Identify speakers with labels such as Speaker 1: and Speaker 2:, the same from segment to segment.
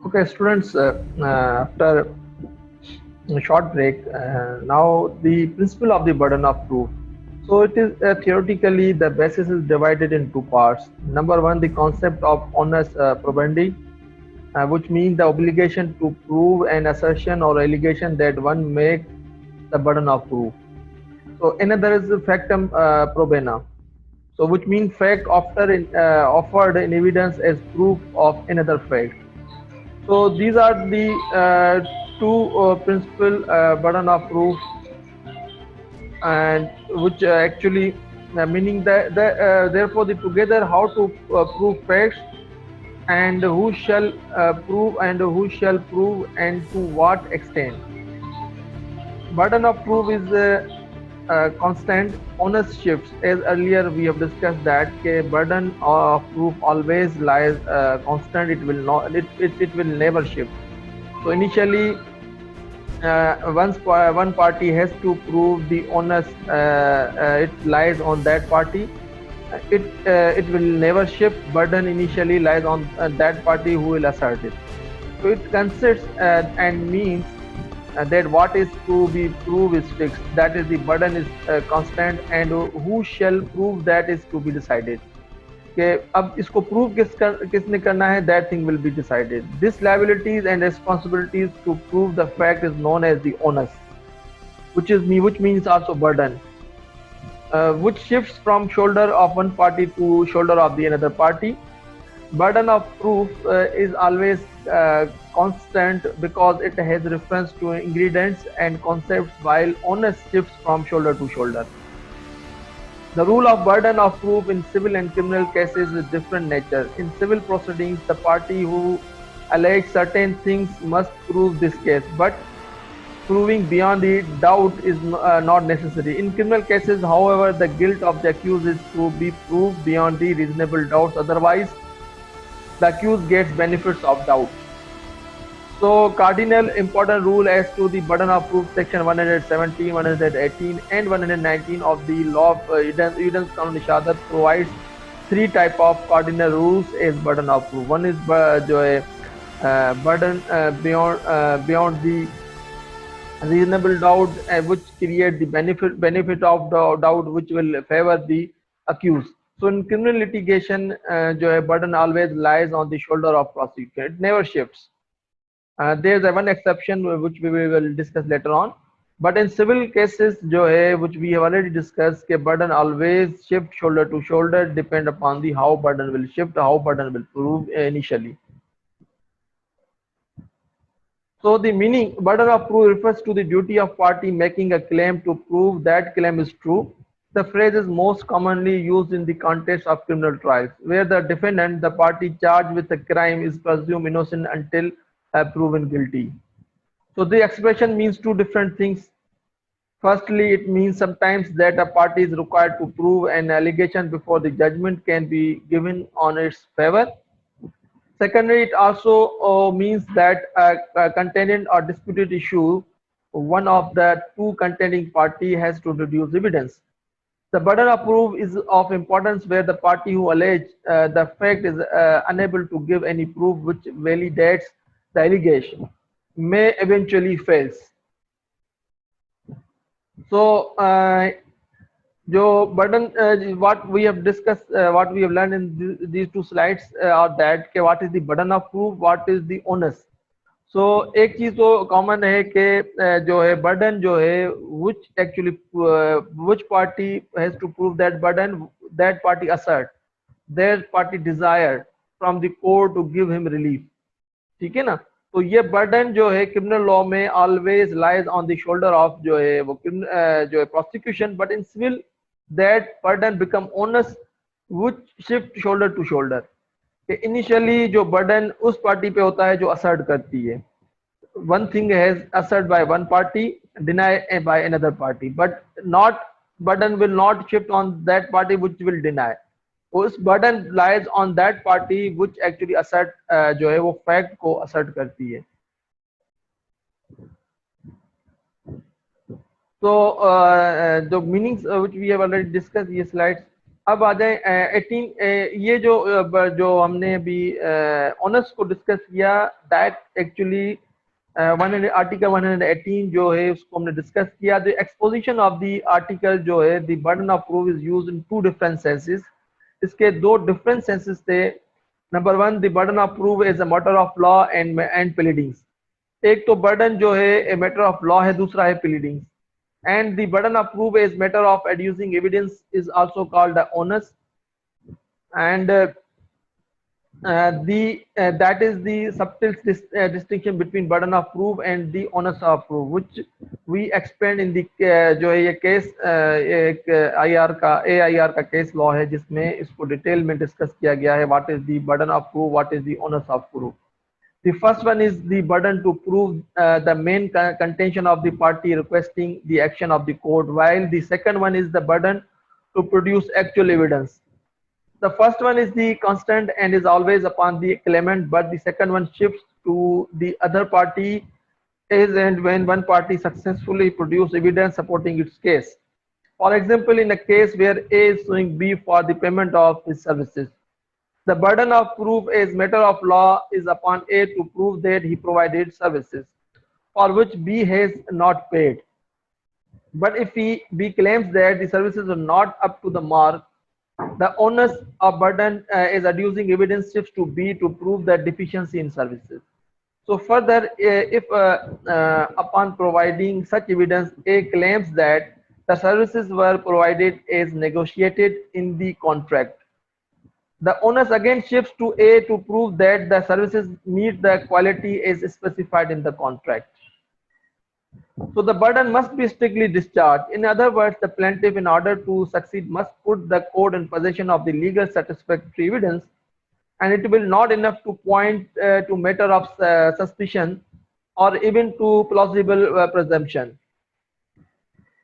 Speaker 1: Okay, students, after a short break, now the principle of the burden of proof. So it is theoretically the basis is divided in two parts. Number one, the concept of honest probandi, which means the obligation to prove an assertion or allegation that one makes the burden of proof. So another is the factum probena, so which means fact after offered in evidence as proof of another fact. So these are the two principal burden of proof, and which actually meaning that therefore the together how to prove facts, and who shall prove and who shall prove and to what extent. Burden of proof is constant. Honest shifts, as earlier we have discussed that burden of proof always lies constant. It will not it will never shift. So initially one party has to prove the onus, it lies on that party. It will never shift. Burden initially lies on that party who will assert it. So it consists and means that what is to be proved is fixed, that is the burden is constant, and who shall prove that is to be decided. कि अब इसको prove किसने करना है, that thing will be decided. This liabilities and responsibilities to prove the fact is known as the onus, which means also burden, which shifts from shoulder of one party to shoulder of the another party. Burden of proof is always constant because it has reference to ingredients and concepts, while onus shifts from shoulder to shoulder. The rule of burden of proof in civil and criminal cases is different nature. In civil proceedings, the party who alleges certain things must prove this case, but proving beyond the doubt is not necessary. In criminal cases, however, the guilt of the accused is to be proved beyond the reasonable doubts. Otherwise, the accused gets benefits of doubt. So, cardinal important rule as to the burden of proof, section 117, 118, and 119 of the law of evidence Qanun Shahadat provides three type of cardinal rules as burden of proof. One is जो है burden beyond the reasonable doubt, which create the benefit of the doubt, which will favor the accused. So in criminal litigation, जो है burden always lies on the shoulder of prosecutor. It never shifts. There's a one exception which we will discuss later on. But in civil cases, जो है, which we have already discussed, के burden always shift shoulder to shoulder, depend upon the how burden will shift, how burden will prove initially. So the meaning burden of proof refers to the duty of party making a claim to prove that claim is true. The phrase is most commonly used in the context of criminal trials, where the defendant, the party charged with a crime, is presumed innocent until proven guilty. So the expression means two different things. Firstly, it means sometimes that a party is required to prove an allegation before the judgment can be given on its favor. Secondly, it also means that a contending or disputed issue, one of the two contending party has to produce evidence. The burden of proof is of importance where the party who allege the fact is unable to give any proof which validates the allegation, may eventually fails. So, burden, what we have discussed, what we have learned in these two slides are that what is the burden of proof, what is the onus. So एक चीज तो common है कि जो है burden जो है, which actually which party has to prove that burden, that party assert, that party desire from the court to give him relief. ठीक है ना. तो ये बर्डन जो है क्रिमिनल लॉ में always lies on the shoulder of जो है वो जो है prosecution, but in civil that burden become onus which shift shoulder to shoulder. Initially जो बर्डन उस पार्टी पे होता है जो असर्ट करती है. One thing has assert by one party, deny by another party, but not burden will not shift on that party which will deny. उस burden lies on that party which actually assert जो है वो fact को assert करती है. So the meanings which we have already discussed, ये slides अब आ जाए 18, ये जो हमने अभी ऑनर्स को डिस्कस किया, दैट एक्चुअली 100 आर्टिकल 118 जो है उसको हमने डिस्कस किया। The exposition of the article जो है, the burden of proof is used in two different senses. इसके दो डिफरेंट सेंसेस थे। Number one, the burden of proof is a matter of law and pleadings. एक तो burden जो है a matter of law है, दूसरा है pleadings. And the burden of proof is matter of adducing evidence is also called the onus, and the that is the subtle distinction between burden of proof and the onus of proof, which we explained in the जो है ये case एक IR का AIR का case law है, जिसमें इसको detail में डिस्कस किया गया है। What is the burden of proof, what is the onus of proof. The first one is the burden to prove the main contention of the party requesting the action of the court, while the second one is the burden to produce actual evidence. The first one is the constant and is always upon the claimant, but the second one shifts to the other party is and when one party successfully produce evidence supporting its case. For example, in a case where A is suing B for the payment of his services, the burden of proof as matter of law is upon A to prove that he provided services for which B has not paid. But if B claims that the services are not up to the mark, the onus of burden is adducing evidence shifts to B to prove the deficiency in services. So further, if upon providing such evidence, A claims that the services were provided as negotiated in the contract, the onus again shifts to A to prove that the services meet the quality as specified in the contract. So the burden must be strictly discharged. In other words, the plaintiff, in order to succeed, must put the court in possession of the legal satisfactory evidence, and it will not enough to point to matter of suspicion or even to plausible presumption.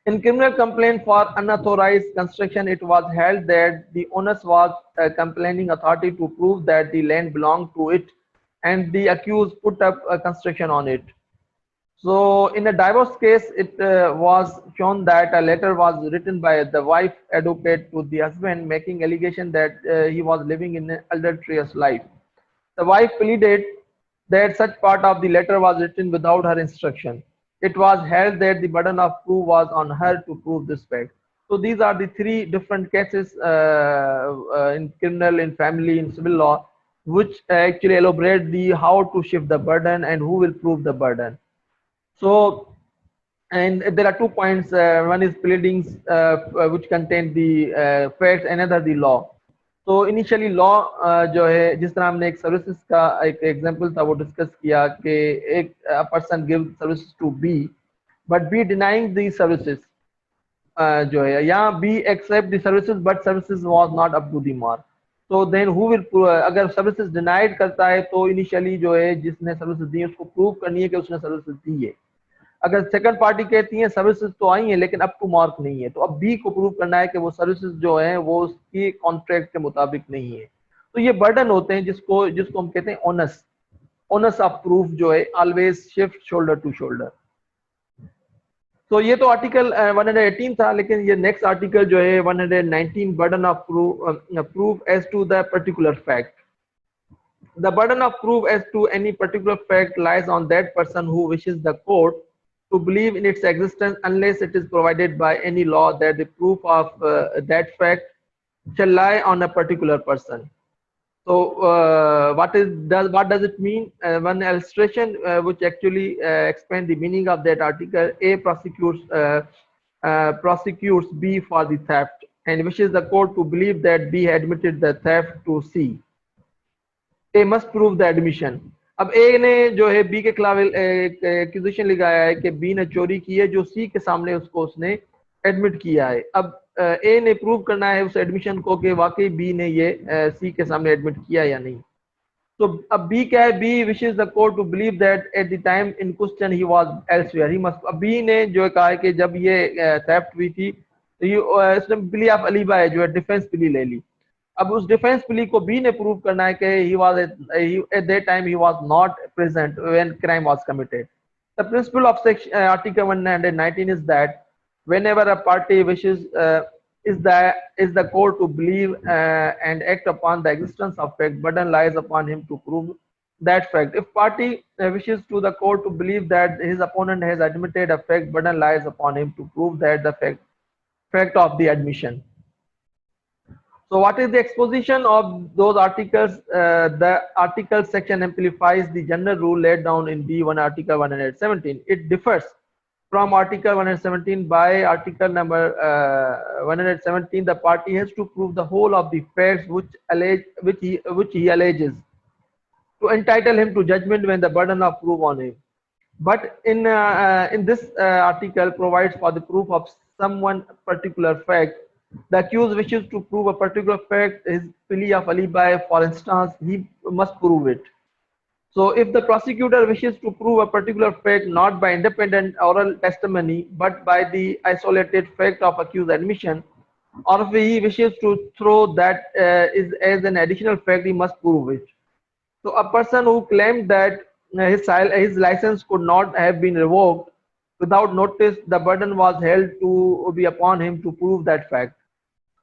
Speaker 1: In criminal complaint for unauthorized construction, it was held that the onus was complaining authority to prove that the land belonged to it and the accused put up a construction on it. So in a divorce case, it was shown that a letter was written by the wife advocate to the husband making allegation that he was living in an adulterous life. The wife pleaded that such part of the letter was written without her instruction. It was held that the burden of proof was on her to prove this fact. So these are the three different cases in criminal, in family, in civil law, which actually elaborate the how to shift the burden and who will prove the burden. So, and there are 2 points. One is pleadings, which contain the facts, another the law. तो initially law जो है, जिस तरह हमने एक services का एक example था वो डिस्कस किया कि एक person give services to be but be denying the services, जो है यहाँ be accept the services but services was not up to the mark. तो देन हु विल, अगर सर्विसेज डिनाइड करता है तो इनिशियली जो है जिसने सर्विसेज दी है उसको प्रूव करनी है कि उसने सर्विसेज दी है। अगर सेकंड पार्टी कहती है सर्विसेज तो आई है लेकिन अप टू मार्क नहीं है, तो अब बी को प्रूव करना है कि वो सर्विसेज जो है वो उसकी कॉन्ट्रैक्ट के मुताबिक नहीं है। तो ये बर्डन होते हैं जिसको हम कहते हैं ओनस ऑफ प्रूफ, जो है always shift shoulder to shoulder. तो ये तो आर्टिकल 118 था, लेकिन ये नेक्स्ट आर्टिकल जो है 119, burden of proof as to the particular fact. The burden of proof as to any particular fact lies on that person who wishes the court to believe in its existence unless it is provided by any law that the proof of that fact shall lie on a particular person. So what does it mean? One illustration which actually explains the meaning of that article: A prosecutes B for the theft and wishes the court to believe that B admitted the theft to C. A must prove the admission. अब ए ने जो है B के खिलाफ एक accusation लगाया है कि बी ने चोरी की है, जो सी के सामने उसने एडमिट किया है। अब ए ने प्रूव करना है उस एडमिशन को कि वाकई बी ने ये सी के सामने एडमिट किया या नहीं। तो अब बी क्या है? B wishes the court to believe that at the time in question he was elsewhere, he must. अब बी ने जो कहा है कि जब ये थेफ्ट हुई थी तो इसने प्ली ऑफ अलीबा है जो है डिफेंस प्ली ले ली। अब उस डिफेंस प्ली को बी ने प्रूव करना है कि he was at that time he was not present when crime was committed. The principle of article 119 is that whenever a party wishes is the court to believe and act upon the existence of fact, burden lies upon him to prove that fact. If party wishes to the court to believe that his opponent has admitted a fact, burden lies upon him to prove that the fact of the admission. So what is the exposition of those articles? The article section amplifies the general rule laid down in B1 Article 117. It differs from Article 117 by Article number 117. The party has to prove the whole of the facts which he alleges to entitle him to judgment when the burden of proof on him. But in this article provides for the proof of someone particular fact. The accused wishes to prove a particular fact, his plea of alibi, for instance, he must prove it. So if the prosecutor wishes to prove a particular fact not by independent oral testimony but by the isolated fact of accused admission, or if he wishes to throw that is as an additional fact, he must prove it. So a person who claimed that his license could not have been revoked without notice, the burden was held to be upon him to prove that fact.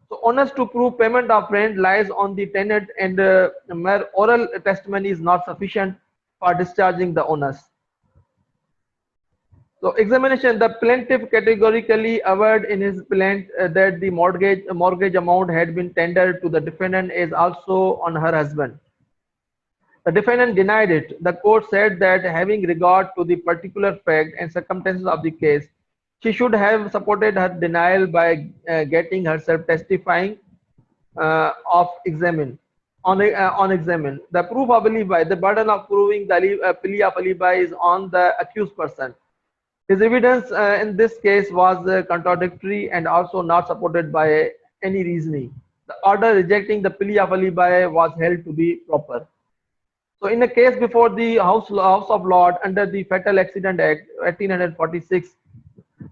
Speaker 1: So onus to prove payment of rent lies on the tenant, and mere oral testimony is not sufficient for discharging the onus. So examination, the plaintiff categorically averred in his plaint that the mortgage amount had been tendered to the defendant as also on her husband. The defendant denied it. The court said that having regard to the particular fact and circumstances of the case, she should have supported her denial by getting herself testifying on examine. The proof of alibi, the burden of proving the plea of alibi is on the accused person. His evidence in this case was contradictory and also not supported by any reasoning. The order rejecting the plea of alibi was held to be proper. So in a case before the House of Lords under the Fatal Accident Act 1846,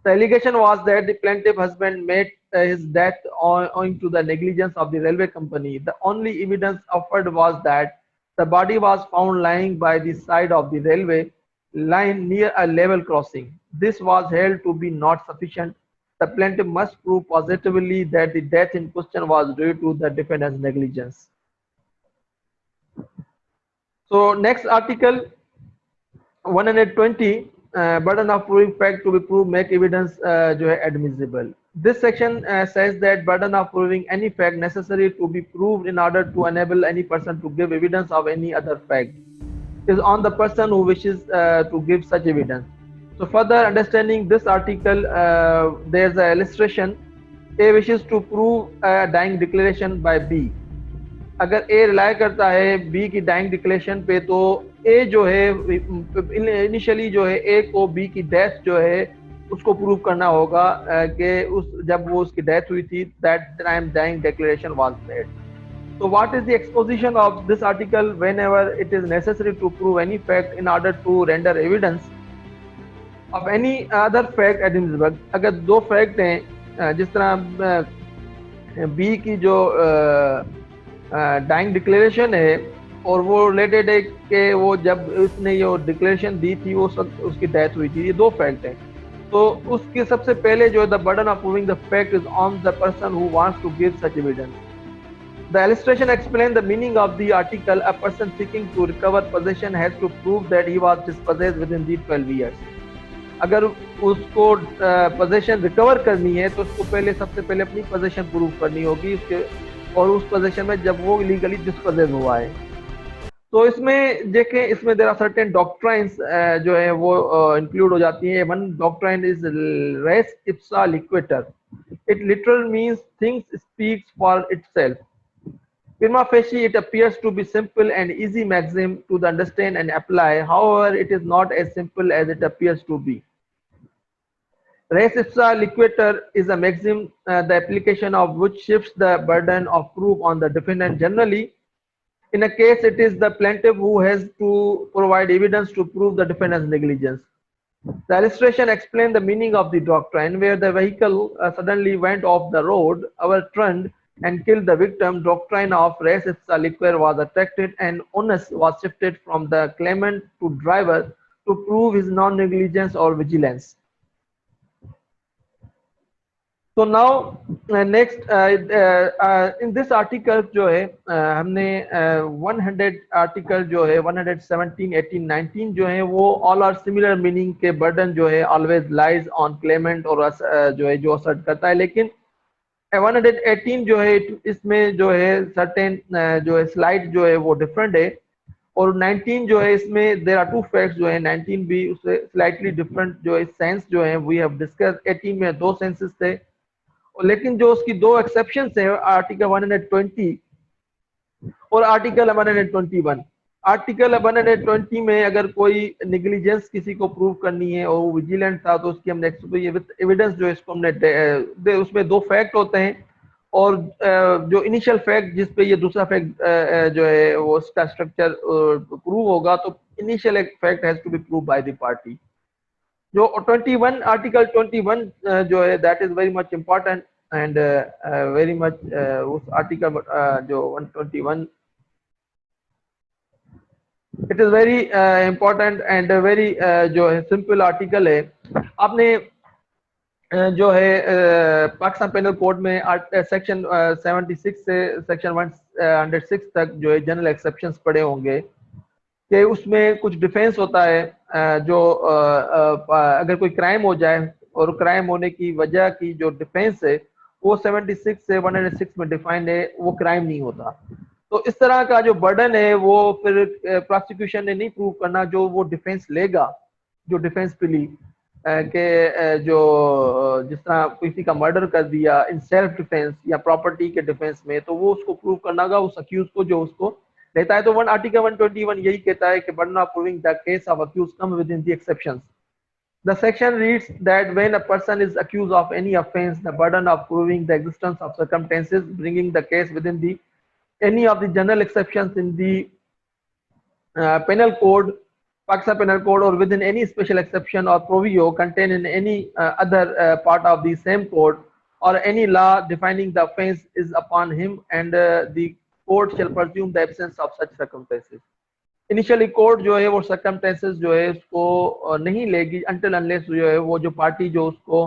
Speaker 1: the allegation was that the plaintiff husband met his death owing to the negligence of the railway company. The only evidence offered was that the body was found lying by the side of the railway line near a level crossing. This was held to be not sufficient. The plaintiff must prove positively that the death in question was due to the defendant's negligence. So next article 120, burden of proving fact to be proved make evidence admissible. This section says that burden of proving any fact necessary to be proved in order to enable any person to give evidence of any other fact is on the person who wishes to give such evidence. So further understanding this article, there is an illustration. A wishes to prove a dying declaration by B. अगर ए rely करता है B की dying declaration पे, तो ए जो है initially जो है ए को बी की डेथ जो है उसको प्रूव करना होगा कि जब वो उसकी डेथ हुई थी, that time dying declaration was made. So what is the exposition of this article? Whenever it is necessary to prove any fact in order to render evidence of any other fact admissible, अगर दो fact हैं, जिस तरह B की जो dying declaration है और वो रिलेटेड है कि वो जब उसने ये डिक्लेरेशन दी थी वो उसकी डेथ हुई थी, ये दो फैक्ट हैं. तो उसके सबसे पहले जो the burden of proving the fact is on the person who wants to give such evidence. The illustration explains the meaning of the article. A person seeking to recover possession has to prove that he was dispossessed within the 12 years. अगर उसको possession recover करनी है तो उसको सबसे पहले अपनी possession prove करनी होगी उसके, और उस पोजीशन में जब वो इलीगली डिस्पोजेस हुआ है. तो इसमें देखें, इसमें देयर आर सर्टेन डॉक्ट्राइंस जो है वो इंक्लूड हो जाती है. One doctrine is res ipsa loquitur. It literal means things speaks for itself. Prima facie, it appears to be simple and easy maxim to understand and apply. However, it is not as simple as it appears to be. Res ipsa liquidator is a maxim, the application of which shifts the burden of proof on the defendant generally. In a case, it is the plaintiff who has to provide evidence to prove the defendant's negligence. The illustration explains the meaning of the doctrine. Where the vehicle suddenly went off the road, overturned, and killed the victim, doctrine of res ipsa liquidator was attracted and onus was shifted from the claimant to driver to prove his non-negligence or vigilance. So now next in this article जो है हमने 100 article जो है 117, 18, 19 जो है वो all are similar meaning के burden जो है always lies on claimant और जो है जो assert करता है, लेकिन 118 जो है इसमें जो है certain जो है slide जो है वो different है, और 19 जो है इसमें देयर आर टू फैक्ट्स जो है 19 भी उससे स्लाइटली डिफरेंट जो है सेंस जो है वी हैव डिस्कस। 18 में दो सेंसेस थे, लेकिन जो उसकी दो एक्सेप्शंस है आर्टिकल 120 और आर्टिकल 121। आर्टिकल 120 में अगर कोई निग्लिजेंस किसी को प्रूव करनी है और वो विजिलेंट था तो उसकी हमने एविडेंस जो है इसको हमने उसमें दो फैक्ट होते हैं, और जो इनिशियल फैक्ट जिस पे ये दूसरा फैक्ट जो है वो उसका स्ट्रक्चर प्रूव होगा, तो इनिशियल एक fact has to be prove by the party. जो 21 आर्टिकल 21 जो है that is very much important and very much उस आर्टिकल जो 121 it is very important and very जो है सिंपल आर्टिकल है। आपने जो है पाकिस्तान पेनल कोड में सेक्शन 76 से सेक्शन 106 तक जो है जनरल एक्सेप्शंस पढ़े होंगे कि उसमें कुछ डिफेंस होता है जो अगर कोई क्राइम हो जाए और क्राइम होने की वजह की जो डिफेंस है वो 76 से 106 में डिफाइंड है, वो क्राइम नहीं होता। तो इस तरह का जो बर्डन है वो फिर प्रोसिक्यूशन ने नहीं प्रूव करना, जो वो डिफेंस लेगा, जो डिफेंस प्ली के जो जिस तरह किसी का मर्डर कर दिया इन सेल्फ डिफेंस या प्रॉपर्टी के डिफेंस में, तो वो उसको प्रूव करना होगा उस अक्यूज को जो उसको लेता है। तो आर्टिकल 121 यही कहता है कि burden of proving the case of accuse come within the exceptions. The section reads that when a person is accused of any offense, the burden of proving the existence of circumstances bringing the case within the any of the general exceptions in the penal code, Pakistan Penal Code, or within any special exception or proviso contained in any other part of the same code or any law defining the offense is upon him, and the court shall presume the absence of such circumstances. Initially court जो है वो circumstances जो है उसको नहीं लेगी until unless जो है वो जो पार्टी जो उसको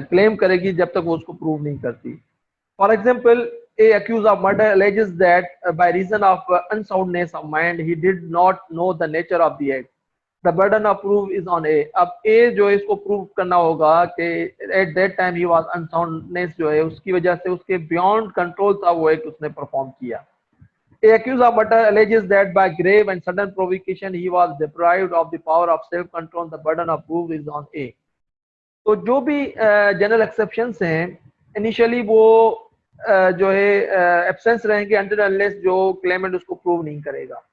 Speaker 1: क्लेम करेगी जब तक वो उसको प्रूव नहीं करती। For example, a accuse of murder alleges that by reason of unsoundness of mind he did not know the nature of the act. The burden of proof is on A. अब A जो है इसको prove करना होगा कि at that time he was unsoundness जो है उसकी वजह से उसके बियॉन्ड कंट्रोल था वो एक्ट उसने परफॉर्म किया। A accused of murder alleges that by grave and sudden provocation he was deprived of the power of self-control. The burden of proof is on A. तो जो भी जनरल एक्सेप्शंस हैं initially वो जो है absence रहेंगे until unless जो Clement उसको प्रूव नहीं करेगा।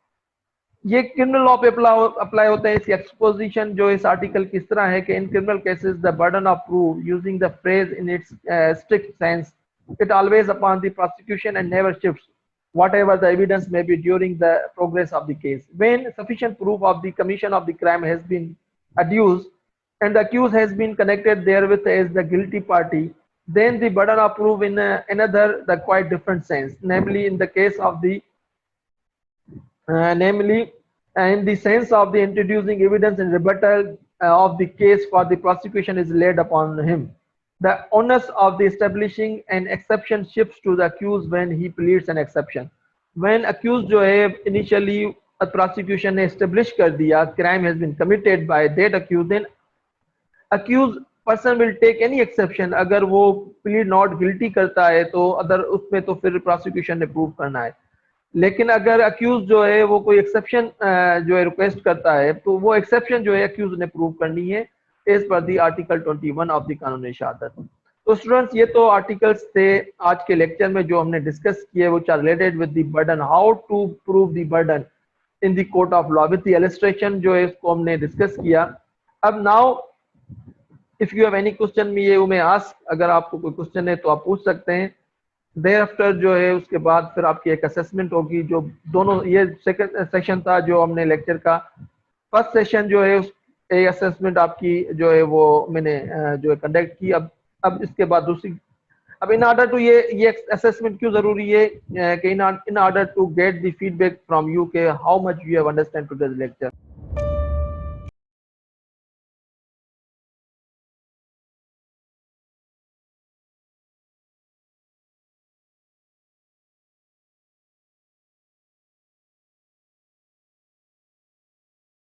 Speaker 1: ये क्रिमिनल लॉ पे अप्लाई होता है। इसकी एक्सपोजिशन जो इस आर्टिकल की इस तरह है कि in criminal cases the burden of proof using the phrase in its strict sense it always upon the prosecution and never shifts whatever the evidence may be during the progress of the case. When sufficient proof of the commission of the crime has been adduced and the accused has been connected therewith as the guilty party, then the burden of proof in another the quite different sense, namely in the case of the in the sense of the introducing evidence and rebuttal of the case for the prosecution is laid upon him. The onus of the establishing an exception shifts to the accused when he pleads an exception. When accused जो है initially prosecution ने establish कर दिया crime has been committed by that accused, then accused person will take any exception. अगर वो plead not guilty करता है तो अदर उसमें तो फिर prosecution ने prove करना है। लेकिन अगर accused जो है वो कोई exception जो है request करता है तो वो exception जो है accused ने prove करनी है as per the article 21 of the कानून शहादत। तो स्टूडेंट्स ये तो आर्टिकल्स थे आज के लेक्चर में जो हमने डिस्कस किए which are related with the burden, how to prove the burden in the court of law with the illustration जो है इसको हमने डिस्कस किया। अब now if you have any question me you may ask, अगर आपको कोई क्वेश्चन है तो आप पूछ सकते हैं। देयर आफ्टर जो है उसके बाद फिर आपकी एक असेसमेंट होगी। जो दोनों ये सेकंड सेशन था जो हमने लेक्चर का, फर्स्ट सेशन जो है एक असेसमेंट आपकी जो है वो मैंने जो है कंडक्ट की। अब इसके बाद दूसरी, अब इन ऑर्डर टू ये असेसमेंट क्यों जरूरी है कि in order to get the feedback from you के how much you have understand today's lecture.